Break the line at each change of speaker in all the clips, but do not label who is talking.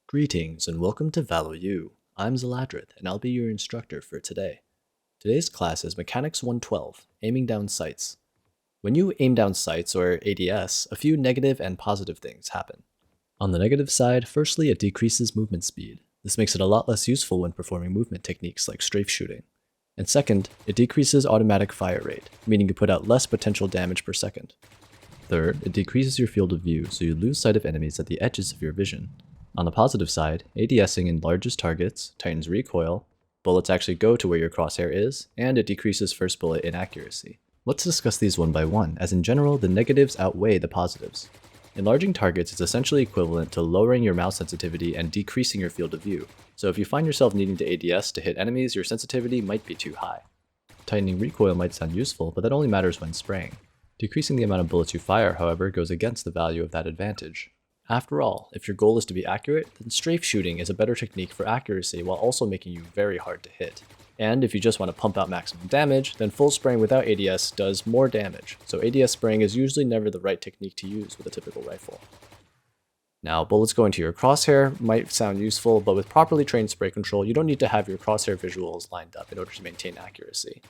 Greetings and welcome to ValoU. I'm Zaladrith and I'll be your instructor for today. Today's class is Mechanics 112, Aiming Down Sights. When you aim down sights, or ADS, a few negative and positive things happen. On the negative side, firstly it decreases movement speed. This makes it a lot less useful when performing movement techniques like strafe shooting. And second, it decreases automatic fire rate, meaning you put out less potential damage per second. Third, it decreases your field of view, so you lose sight of enemies at the edges of your vision. On the positive side, ADSing enlarges targets, tightens recoil, bullets actually go to where your crosshair is, and it decreases first bullet inaccuracy. Let's discuss these one by one, as in general, the negatives outweigh the positives. Enlarging targets is essentially equivalent to lowering your mouse sensitivity and decreasing your field of view, so if you find yourself needing to ADS to hit enemies, your sensitivity might be too high. Tightening recoil might sound useful, but that only matters when spraying. Decreasing the amount of bullets you fire, however, goes against the value of that advantage. After all, if your goal is to be accurate, then strafe shooting is a better technique for accuracy while also making you very hard to hit. And if you just want to pump out maximum damage, then full spraying without ADS does more damage, so ADS spraying is usually never the right technique to use with a typical rifle. Now, bullets going to your crosshair might sound useful, but with properly trained spray control, you don't need to have your crosshair visuals lined up in order to maintain accuracy.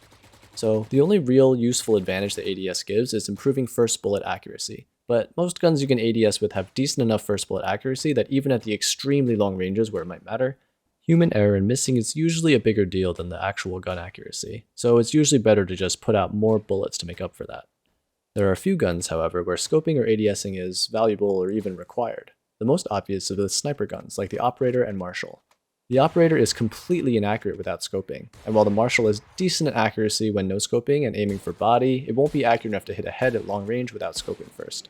So the only real useful advantage that ADS gives is improving first bullet accuracy. But most guns you can ADS with have decent enough first bullet accuracy that even at the extremely long ranges where it might matter, human error and missing is usually a bigger deal than the actual gun accuracy, so it's usually better to just put out more bullets to make up for that. There are a few guns, however, where scoping or ADSing is valuable or even required. The most obvious are the sniper guns, like the Operator and Marshal. The Operator is completely inaccurate without scoping, and while the Marshal is decent at accuracy when no scoping and aiming for body, it won't be accurate enough to hit a head at long range without scoping first.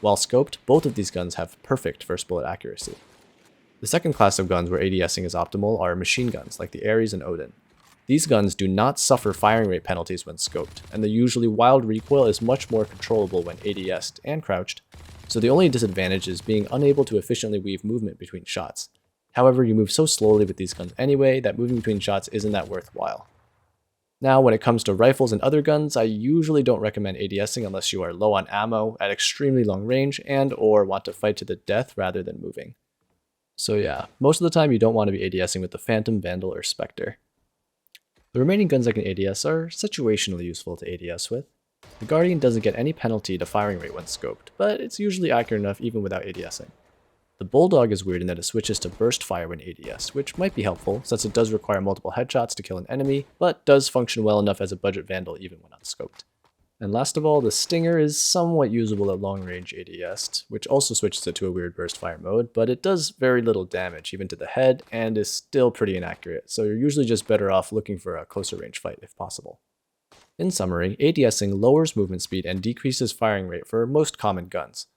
While scoped, both of these guns have perfect first bullet accuracy. The second class of guns where ADSing is optimal are machine guns, like the Ares and Odin. These guns do not suffer firing rate penalties when scoped, and the usually wild recoil is much more controllable when ADS'd and crouched, so the only disadvantage is being unable to efficiently weave movement between shots. However, you move so slowly with these guns anyway that moving between shots isn't that worthwhile. Now, when it comes to rifles and other guns, I usually don't recommend ADSing unless you are low on ammo, at extremely long range, and or want to fight to the death rather than moving. So yeah, most of the time you don't want to be ADSing with the Phantom, Vandal, or Spectre. The remaining guns that can ADS are situationally useful to ADS with. The Guardian doesn't get any penalty to firing rate when scoped, but it's usually accurate enough even without ADSing. The Bulldog is weird in that it switches to burst fire when ADS, which might be helpful since it does require multiple headshots to kill an enemy, but does function well enough as a budget Vandal even when unscoped. And last of all, the Stinger is somewhat usable at long range ADS, which also switches it to a weird burst fire mode, but it does very little damage even to the head and is still pretty inaccurate, so you're usually just better off looking for a closer range fight if possible. In summary, ADSing lowers movement speed and decreases firing rate for most common guns.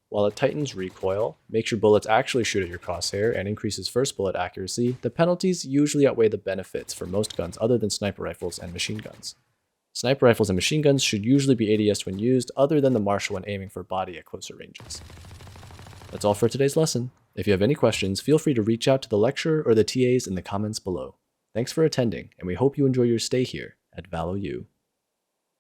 While it tightens recoil, makes your bullets actually shoot at your crosshair, and increases first bullet accuracy, the penalties usually outweigh the benefits for most guns other than sniper rifles and machine guns. Sniper rifles and machine guns should usually be ADS'd when used, other than the Marshal when aiming for body at closer ranges. That's all for today's lesson. If you have any questions, feel free to reach out to the lecturer or the TAs in the comments below. Thanks for attending, and we hope you enjoy your stay here at ValoU.